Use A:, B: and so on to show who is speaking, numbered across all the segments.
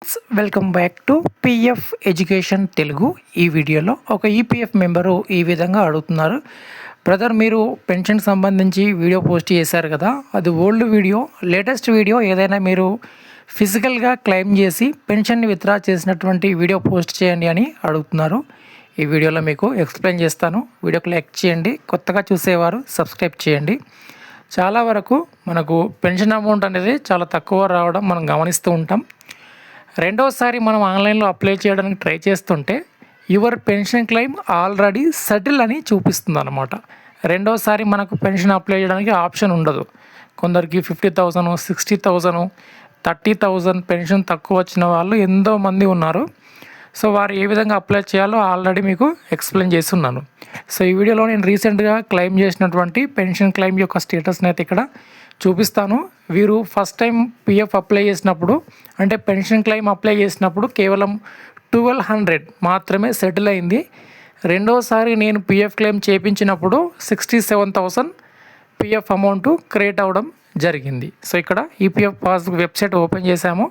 A: Friends, welcome back to PF education Telugu. ఈ వీడియోలో ఒక ఈపీఎఫ్ మెంబరు ఈ విధంగా అడుగుతున్నారు. బ్రదర్, మీరు పెన్షన్ సంబంధించి వీడియో పోస్ట్ చేశారు కదా, అది ఓల్డ్ వీడియో, లేటెస్ట్ వీడియో ఏదైనా మీరు ఫిజికల్గా క్లెయిమ్ చేసి పెన్షన్ని విత్డ్రా చేసినటువంటి వీడియో పోస్ట్ చేయండి అని అడుగుతున్నారు. ఈ వీడియోలో మీకు ఎక్స్ప్లెయిన్ చేస్తాను. వీడియోకి లైక్ చేయండి, కొత్తగా చూసేవారు సబ్స్క్రైబ్ చేయండి. చాలా వరకు మనకు పెన్షన్ అమౌంట్ అనేది చాలా తక్కువ రావడం మనం గమనిస్తూ ఉంటాం. రెండోసారి మనం ఆన్లైన్లో అప్లై చేయడానికి ట్రై చేస్తుంటే your pension claim already settle అని చూపిస్తుంది అన్నమాట. రెండోసారి మనకు పెన్షన్ అప్లై చేయడానికి ఆప్షన్ ఉండదు. కొందరికి 50,000, 60,000, 30,000 పెన్షన్ తక్కువ వచ్చిన వాళ్ళు ఎంతోమంది ఉన్నారు. సో వారు ఏ విధంగా అప్లై చేయాలో ఆల్రెడీ మీకు ఎక్స్ప్లెయిన్ చేస్తున్నాను. సో ఈ వీడియోలో నేను రీసెంట్గా క్లెయిమ్ చేసినటువంటి పెన్షన్ క్లెయిమ్ యొక్క స్టేటస్ని అయితే ఇక్కడ చూపిస్తాను. వీరు ఫస్ట్ టైం పిఎఫ్ అప్లై చేసినప్పుడు, అంటే పెన్షన్ క్లెయిమ్ అప్లై చేసినప్పుడు కేవలం 1,200 మాత్రమే సెటిల్ అయింది. రెండోసారి నేను పిఎఫ్ క్లెయిమ్ చేయించినప్పుడు 67,000 పిఎఫ్ అమౌంట్ క్రియేట్ అవ్వడం జరిగింది. సో ఇక్కడ ఈపీఎఫ్ పాస్బుక్ వెబ్సైట్ ఓపెన్ చేశాము.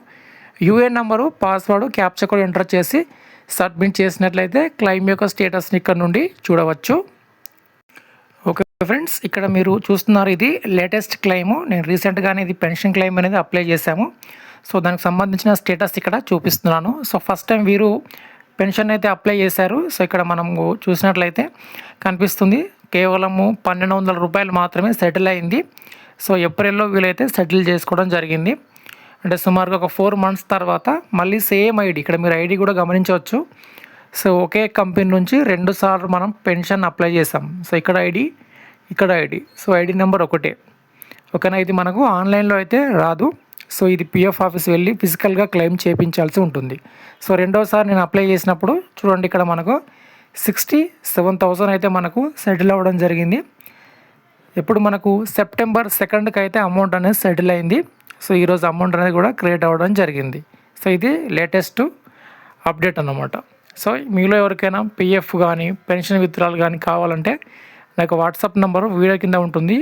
A: UAN number, password, captcha code enter చేసి సబ్మిట్ చేసినట్లయితే క్లెయిమ్ యొక్క స్టేటస్ని ఇక్కడ నుండి చూడవచ్చు. ఓకే ఫ్రెండ్స్, ఇక్కడ మీరు చూస్తున్నారు, ఇది లేటెస్ట్ క్లెయిము. నేను రీసెంట్గానే ఇది పెన్షన్ క్లెయిమ్ అనేది అప్లై చేశాము. సో దానికి సంబంధించిన స్టేటస్ ఇక్కడ చూపిస్తున్నాను. సో ఫస్ట్ టైం వీరు పెన్షన్ అయితే అప్లై చేశారు. సో ఇక్కడ మనము చూసినట్లయితే కనిపిస్తుంది, కేవలము 1,200 రూపాయలు మాత్రమే సెటిల్ అయింది. సో ఏప్రిల్లో వీలైతే సెటిల్ చేసుకోవడం జరిగింది. అంటే సుమారుగా ఒక 4 months తర్వాత మళ్ళీ సేమ్ ఐడి, ఇక్కడ మీరు ఐడి కూడా గమనించవచ్చు. సో ఒకే కంపెనీ నుంచి 2 సార్లు మనం పెన్షన్ అప్లై చేసాం. సో ఇక్కడ ఐడి, ఇక్కడ ఐడి. సో ఐడి నెంబర్ ఒకటే. ఓకేనా, ఇది మనకు ఆన్లైన్లో అయితే రాదు. సో ఇది పిఎఫ్ ఆఫీస్ వెళ్ళి ఫిజికల్గా క్లెయిమ్ చేయించాల్సి ఉంటుంది. సో రెండోసారి నేను అప్లై చేసినప్పుడు చూడండి, ఇక్కడ మనకు 67,000 అయితే మనకు సెటిల్ అవ్వడం జరిగింది. ఇప్పుడు మనకు సెప్టెంబర్ 2కి అయితే అమౌంట్ అనేది సెటిల్ అయింది. సో ఈరోజు అమౌంట్ అనేది కూడా క్రియేట్ అవ్వడం జరిగింది. సో ఇది లేటెస్ట్ అప్డేట్ అన్నమాట. సో మీలో ఎవరికైనా పిఎఫ్ కానీ పెన్షన్ విత్డ్రాల్ కానీ కావాలంటే నాకు వాట్సాప్ నెంబరు వీడియో కింద ఉంటుంది.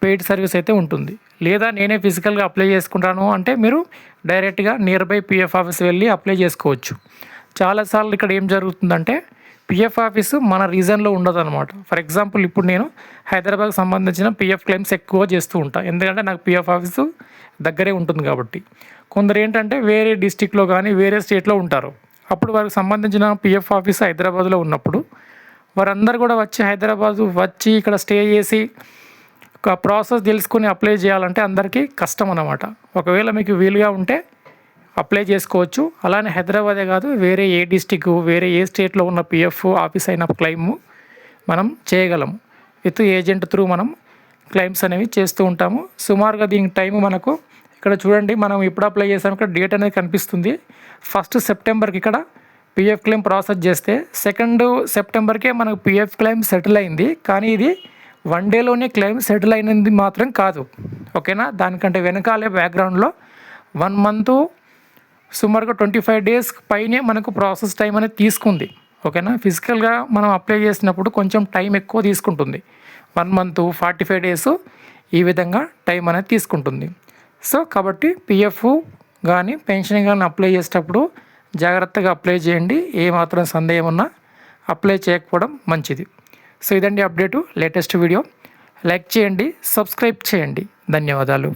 A: పెయిడ్ సర్వీస్ అయితే ఉంటుంది. లేదా నేనే ఫిజికల్గా అప్లై చేసుకుంటాను అంటే మీరు డైరెక్ట్గా నియర్ బై పిఎఫ్ ఆఫీస్ వెళ్ళి అప్లై చేసుకోవచ్చు. చాలాసార్లు ఇక్కడ ఏం జరుగుతుందంటే పిఎఫ్ ఆఫీసు మన రీజన్లో ఉండదు అనమాట. ఫర్ ఎగ్జాంపుల్, ఇప్పుడు నేను హైదరాబాద్కి సంబంధించిన పిఎఫ్ క్లెయిమ్స్ ఎక్కువ చేస్తూ ఉంటాను, ఎందుకంటే నాకు పిఎఫ్ ఆఫీసు దగ్గరే ఉంటుంది కాబట్టి. కొందరు ఏంటంటే వేరే డిస్టిక్లో కానీ వేరే స్టేట్లో ఉంటారు. అప్పుడు వారికి సంబంధించిన పిఎఫ్ ఆఫీస్ హైదరాబాద్లో ఉన్నప్పుడు వారందరూ కూడా వచ్చి హైదరాబాద్ వచ్చి ఇక్కడ స్టే చేసి ఒక ప్రాసెస్ తెలుసుకుని అప్లై చేయాలంటే అందరికీ కష్టం అన్నమాట. ఒకవేళ మీకు వీలుగా ఉంటే అప్లై చేసుకోవచ్చు. అలానే హైదరాబాదే కాదు, వేరే ఏ డిస్టిక్, వేరే ఏ స్టేట్లో ఉన్న పిఎఫ్ ఆఫీస్ అయిన క్లెయిమ్ మనం చేయగలము. విత్ ఏజెంట్ త్రూ మనం క్లెయిమ్స్ అనేవి చేస్తూ ఉంటాము. సుమారుగా దీనికి టైం మనకు ఇక్కడ చూడండి, మనం ఎప్పుడు అప్లై చేసాము ఇక్కడ డేట్ అనేది కనిపిస్తుంది. 1 సెప్టెంబర్కి ఇక్కడ పిఎఫ్ క్లెయిమ్ ప్రాసెస్ చేస్తే 2 సెప్టెంబర్కే మనకు పిఎఫ్ క్లెయిమ్ సెటిల్ అయింది. కానీ ఇది 1 డేలోనే క్లెయిమ్ సెటిల్ అయినది మాత్రం కాదు. ఓకేనా, దానికంటే వెనకాలే బ్యాక్గ్రౌండ్లో 1 month సుమారుగా 25 days పైనే మనకు ప్రాసెస్ టైం అనేది తీసుకుంది. ఓకేనా, ఫిజికల్గా మనం అప్లై చేసినప్పుడు కొంచెం టైం ఎక్కువ తీసుకుంటుంది. 1 month 45 days ఈ విధంగా టైం అనేది తీసుకుంటుంది. సో కాబట్టి పిఎఫ్ కానీ పెన్షన్ కానీ అప్లై చేసేటప్పుడు జాగ్రత్తగా అప్లై చేయండి. ఏమాత్రం సందేహం ఉన్నా అప్లై చేయకపోవడం మంచిది. సో ఇదండి అప్డేటు, లేటెస్ట్ వీడియో. లైక్ చేయండి, సబ్స్క్రైబ్ చేయండి. ధన్యవాదాలు.